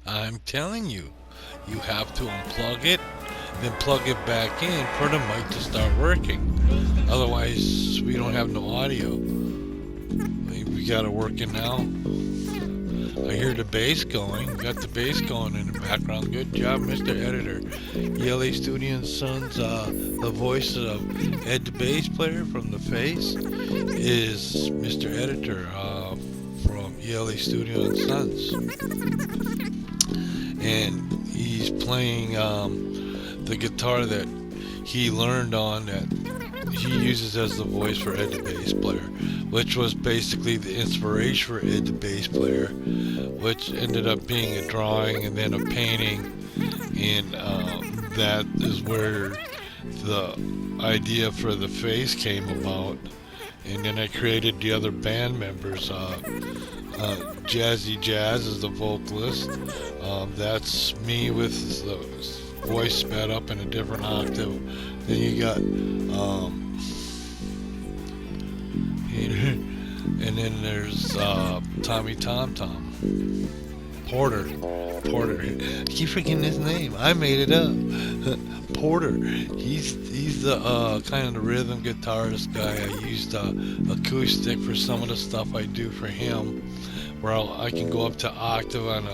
I'm telling you, you have to unplug it, then plug it back in for the mic to start working. Otherwise, we don't have no audio. We got it working now. I hear the bass going. Got the bass going in the background. Good job, Mr. Editor. Yelly Studio and Sons, the voice of Ed the bass player from The Face, is Mr. Editor from Yelly Studio and Sons. And he's playing the guitar that he learned on that he uses as the voice for Ed the bass player, which was basically the inspiration for Ed the bass player, which ended up being a drawing and then a painting, and that is where the idea for the face came about. And then I created the other band members. Jazzy Jazz is the vocalist. That's me with the voice sped up in a different octave. Then you got, and then there's Tommy Tom Tom. Porter. I keep forgetting his name. I made it up. Porter. He's the kind of the rhythm guitarist guy. I used acoustic for some of the stuff I do for him, where I can go up to octave on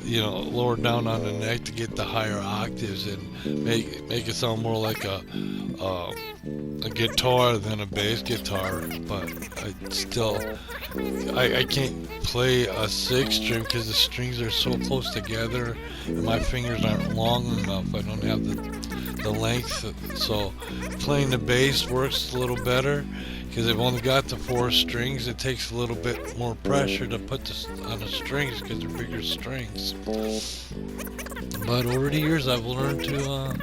lower down on the neck to get the higher octaves and make it sound more like a guitar than a bass guitar. But I can't play a six string because the strings are so close together and my fingers aren't long enough. I don't have the length, so playing the bass works a little better because I've only got the four strings. It takes a little bit more pressure to put on the strings because they're bigger strings. But over the years, I've learned to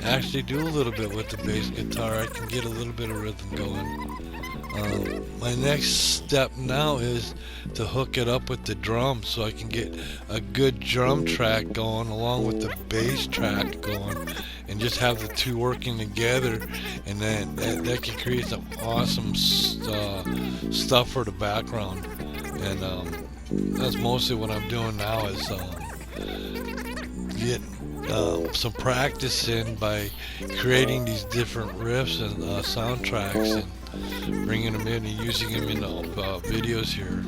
actually do a little bit with the bass guitar. I can get a little bit of rhythm going. My next step now is to hook it up with the drums so I can get a good drum track going along with the bass track going, and just have the two working together, and then that can create some awesome stuff for the background. And that's mostly what I'm doing now is get some practice in by creating these different riffs and soundtracks and bringing them in and using them in videos here.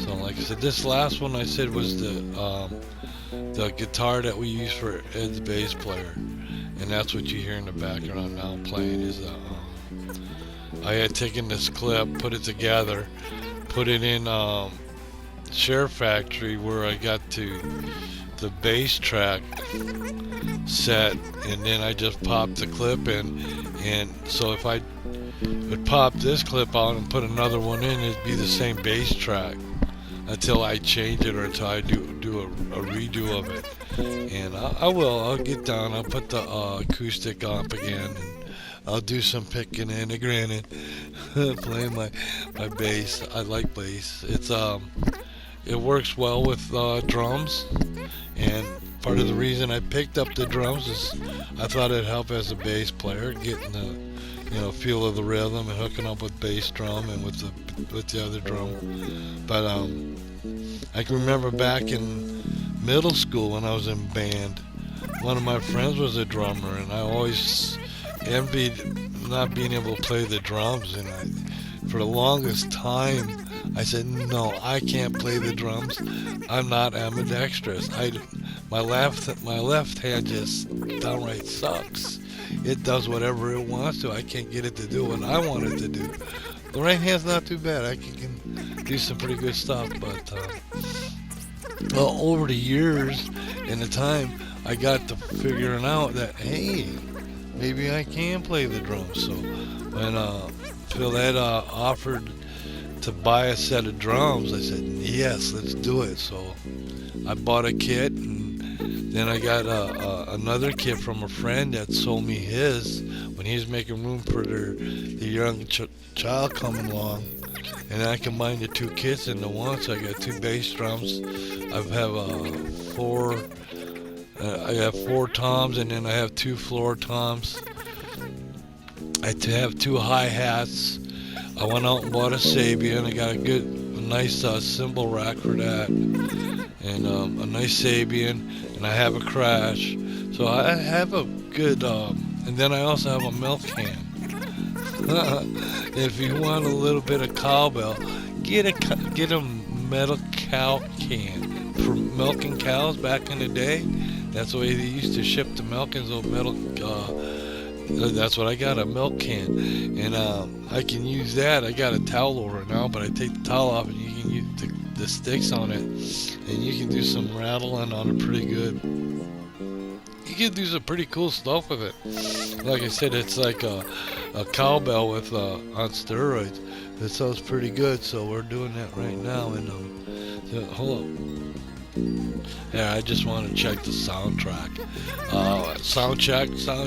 So like I said, this last one I said was the guitar that we use for Ed's bass player, and that's what you hear in the background now playing is I had taken this clip, put it together, put it in Share Factory where I got to the bass track set, and then I just popped the clip in, and so if I would pop this clip out and put another one in, it'd be the same bass track until I change it or until I do a redo of it. And I'll get down, I'll put the acoustic up again, and I'll do some picking and granted playing my bass. I like bass. It works well with drums, and part of the reason I picked up the drums is I thought it'd help as a bass player, getting the feel of the rhythm and hooking up with bass drum and with the other drum. But I can remember back in middle school when I was in band, one of my friends was a drummer, and I always envied not being able to play the drums. And for the longest time, I said, no, I can't play the drums. I'm not ambidextrous. My left hand just downright sucks. It does whatever it wants to. I can't get it to do what I want it to do. The right hand's not too bad. I can do some pretty good stuff. But over the years and the time, I got to figuring out that, hey, maybe I can play the drums. So when Phil Ed offered to buy a set of drums, I said, yes, let's do it. So I bought a kit, and then I got another kit from a friend that sold me his when he was making room for the young child coming along. And I combined the two kits into one, so I got two bass drums. I have I have four toms, and then I have two floor toms. I have two hi-hats. I went out and bought a Sabian. I got a nice cymbal rack for that. And and a nice Sabian, and I have a Crash. So I have a good, and then I also have a milk can. If you want a little bit of cowbell, get a metal cow can for milking cows back in the day. That's the way they used to ship the milk in those metal. That's what I got, a milk can, and I can use that. I got a towel over it now, but I take the towel off and you can use the sticks on it, and you can do some rattling on it pretty good. You can do some pretty cool stuff with it. Like I said, it's like a cowbell with on steroids. It sounds pretty good, so we're doing that right now. And so, hold on. Yeah, I just want to check the soundtrack. Sound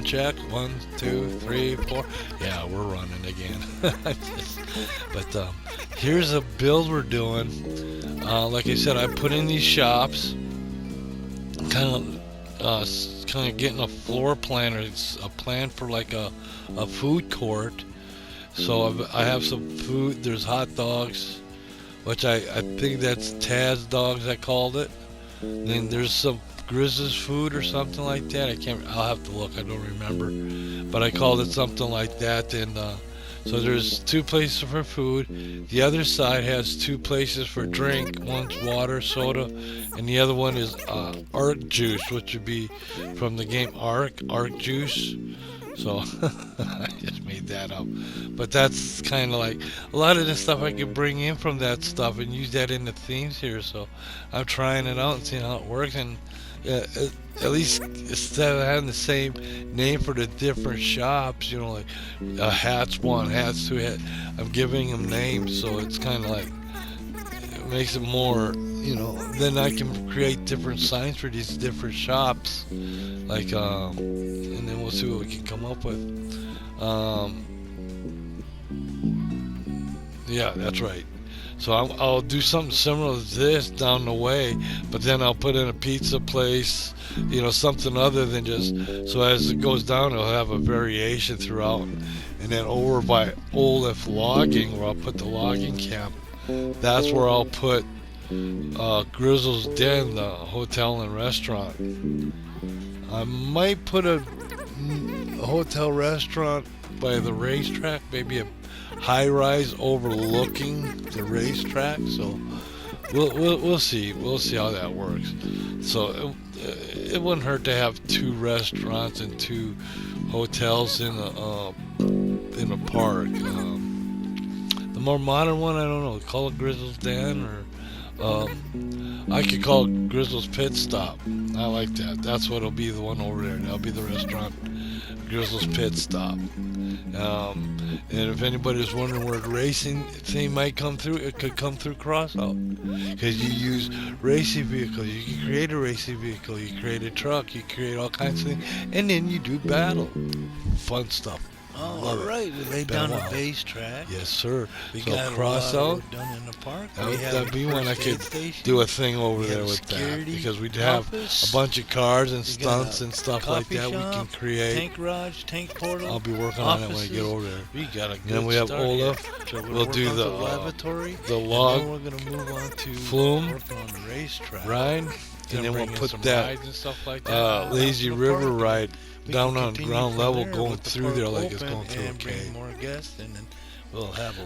check. 1, 2, 3, 4. Yeah, we're running again. But here's a build we're doing. Like I said, I put in these shops, kind of getting a floor plan, or it's a plan for like a food court. So I have some food. There's hot dogs, which I think that's Taz dogs, I called it. Then there's some Grizzlies food or something like that. I'll have to look, I don't remember. But I called it something like that. And so there's 2 places for food. The other side has 2 places for drink. One's water, soda, and the other one is Arc Juice, which would be from the game Arc Juice. So I just made that up, but that's kind of like a lot of the stuff I can bring in from that stuff and use that in the themes here. So I'm trying it out and seeing how it works, and at least instead of having the same name for the different shops, you know, like hats 1, hats 2, I'm giving them names, so it's kind of like it makes it more, you know. Then I can create different signs for these different shops, like and then we'll see what we can come up with. Yeah, that's right. So I'll do something similar to this down the way, but then I'll put in a pizza place, you know, something other than just, so as it goes down, it'll have a variation throughout. And then over by Olaf Logging, where I'll put the logging camp, that's where I'll put Grizzle's Den, the hotel and restaurant. I might put a hotel restaurant by the racetrack, maybe a high-rise overlooking the racetrack. So we'll see how that works. So it wouldn't hurt to have 2 restaurants and 2 hotels in a park. The more modern one, I don't know, call it Grizzle's Den, or I could call it Grizzle's Pit Stop. I like that. That's what'll be the one over there. That'll be the restaurant, Grizzle's Pit Stop. And if anybody's wondering where the racing theme might come through, it could come through Crossout, because you use racing vehicles. You can create a racing vehicle, you create a truck, you create all kinds of things, and then you do battle. Fun stuff. Oh, all right. We laid down the base track. Yes, sir. We so got Crossout done in the park. That'd be one I could do a thing over there with that, because we'd have a bunch of cars and stunts and stuff like that we can create. Tank garage, tank portal. I'll be working on it when I get over there. We got a good Then we have start Olaf. here. So we'll do the laboratory. The log. And then we're gonna move on to Flume. working on the racetrack. Ride. And then we'll put that and stuff like that lazy river ride down on continue ground from level, there going with the through there park like it's open going through a and bring cave. more guests, and then we'll have a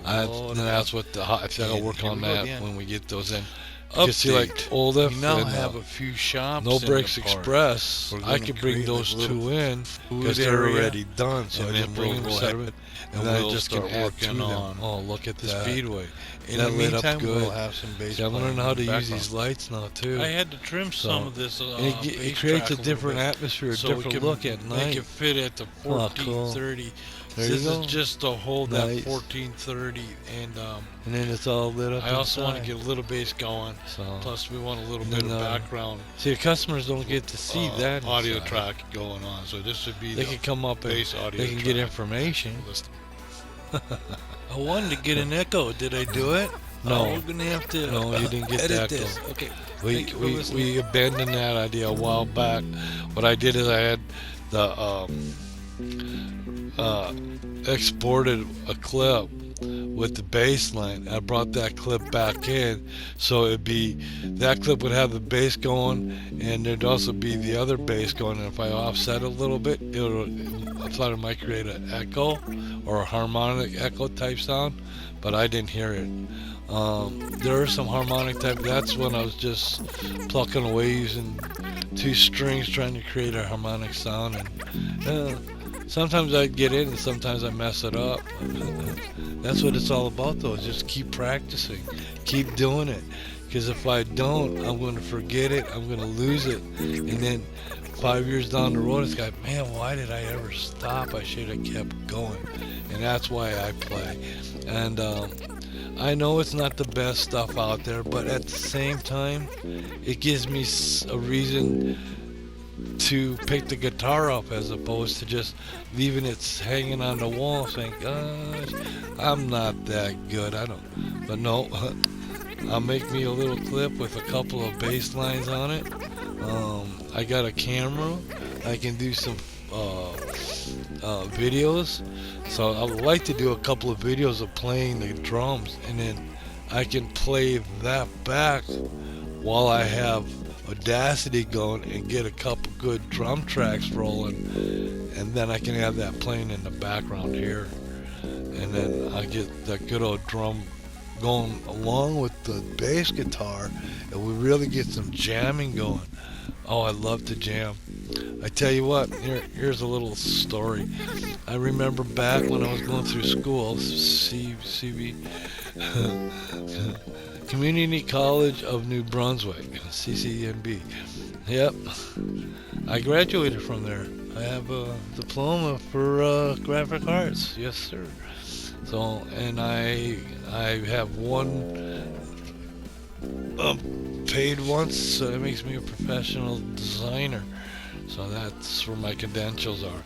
And that's what I think I'll work here on we go that again. when we get those in. You can see like Olaf we now and have a few shops. No in Breaks the park. Express. We're I gonna could bring create, those like, 2 in food because they're area, already done. So and I then just bring we'll them go ahead separate, and then I we'll just can start add to working them. on Oh, look at the that. speedway. In That the lit up meantime, good. we'll have some base. See, I'm learning how to use background. these lights now too. I had to trim some of this. And it creates a different atmosphere, a so we different can look at night. Make it fit at the Oh, cool. 1430. There This you go. is just to hold Nice. that 1430, and then it's all lit up I also want to inside. get a little bass going. So, Plus, we want a little And bit of then, background see, the customers don't get to see that audio inside. track going on. So this would be They the can come up and bass audio. they can get track. information. I wanted to get an echo. Did I do it? No. Oh, we're gonna have to. No, you didn't get edit the echo. this. Okay. We, Thank you for we, listening. we abandoned that idea a while back. What I did is I had the exported a clip with the bass line. I brought that clip back in, so it'd be that clip would have the bass going, and there'd also be the other bass going. And if I offset a little bit, I thought it might create an echo or a harmonic echo type sound, but I didn't hear it. There are some harmonic type. That's when I was just plucking away using two strings, trying to create a harmonic sound, and sometimes I get it, and sometimes I mess it up. That's what it's all about, though. Just keep practicing, keep doing it. Because if I don't, I'm going to forget it. I'm going to lose it, and then 5 years down the road, it's like, man, why did I ever stop? I should have kept going. And that's why I play. And I know it's not the best stuff out there, but at the same time, it gives me a reason to pick the guitar up as opposed to just leaving it hanging on the wall saying, gosh, I'm not that good. I don't. But no, I'll make me a little clip with a couple of bass lines on it. I got a camera. I can do some videos. So I would like to do a couple of videos of playing the drums, and then I can play that back while I have Audacity going and get a couple good drum tracks rolling, and then I can have that playing in the background here, and then I get that good old drum going along with the bass guitar, and we really get some jamming going. Oh, I love to jam. I tell you what, here's a little story. I remember back when I was going through school, CV, Community College of New Brunswick, CCNB. Yep, I graduated from there. I have a diploma for graphic arts. Yes, sir. So, and I have one paid once, so that makes me a professional designer. So that's where my credentials are.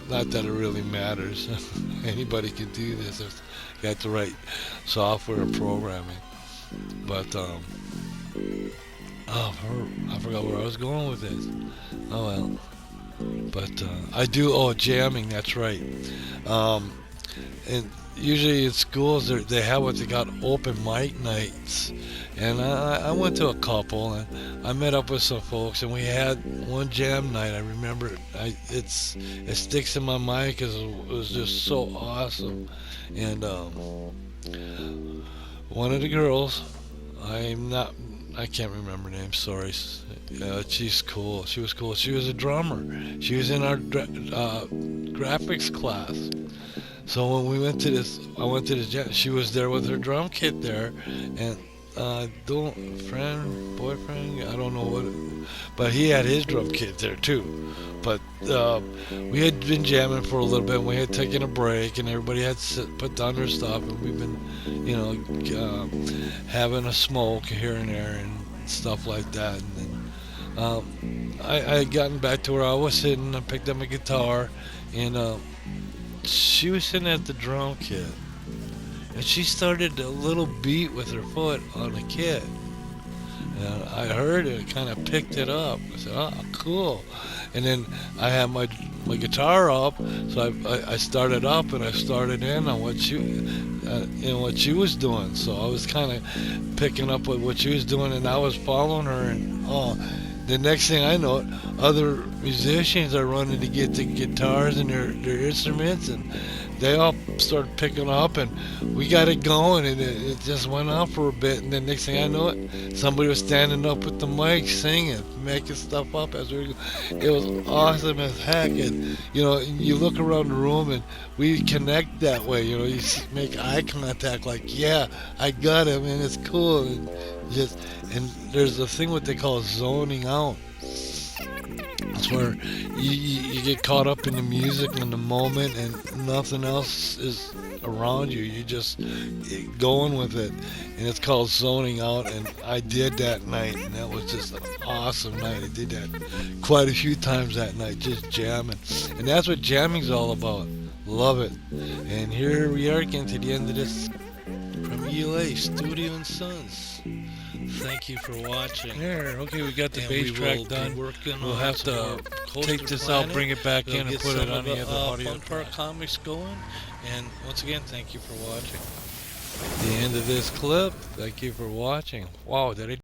Not that it really matters. Anybody can do this if you got the right software and programming. But I forgot where I was going with this. Oh well. But I do jamming. That's right. And usually in schools they have what they got open mic nights, and I went to a couple, and I met up with some folks, and we had one jam night. I remember it sticks in my mind because it was just so awesome. And one of the girls, I can't remember her name, sorry. She's cool. She was cool. She was a drummer. She was in our graphics class. So when we went to this, I went to this jam. She was there with her drum kit there, and boyfriend, I don't know what, but he had his drum kit there too. But we had been jamming for a little bit, and we had taken a break, and everybody had put down their stuff, and we've been, having a smoke here and there and stuff like that. And then I had gotten back to where I was sitting. I picked up my guitar, and she was sitting at the drum kit, and she started a little beat with her foot on the kit. And I heard it, kind of picked it up. I said, "Oh, cool!" And then I had my guitar up, so I started up, and I started in on what she was doing. So I was kind of picking up with what she was doing, and I was following her. And the next thing I know, other musicians are running to get the guitars and their instruments, and they all started picking up, and we got it going, and it just went on for a bit. And then next thing I know it, somebody was standing up with the mic singing, making stuff up as we were going. It was awesome as heck. And you look around the room, and we connect that way. You make eye contact, like, yeah, I got him, and it's cool. And there's a thing what they call zoning out. It's where you get caught up in the music and the moment, and nothing else is around you. You just going with it, and it's called zoning out. And I did that night, and that was just an awesome night. I did that quite a few times that night, just jamming, and that's what jamming's all about. Love it. And here we are getting to the end of this from ELA Studio and Sons. Thank you for watching. There. Okay, we got the And bass we track will be done. working We'll on have some more to Coaster take this Planet. out, bring it back We'll in, and get put some it on of the other audio Fun Park track. Comics going. And once again, thank you for watching. The end of this clip. Thank you for watching. Wow, did I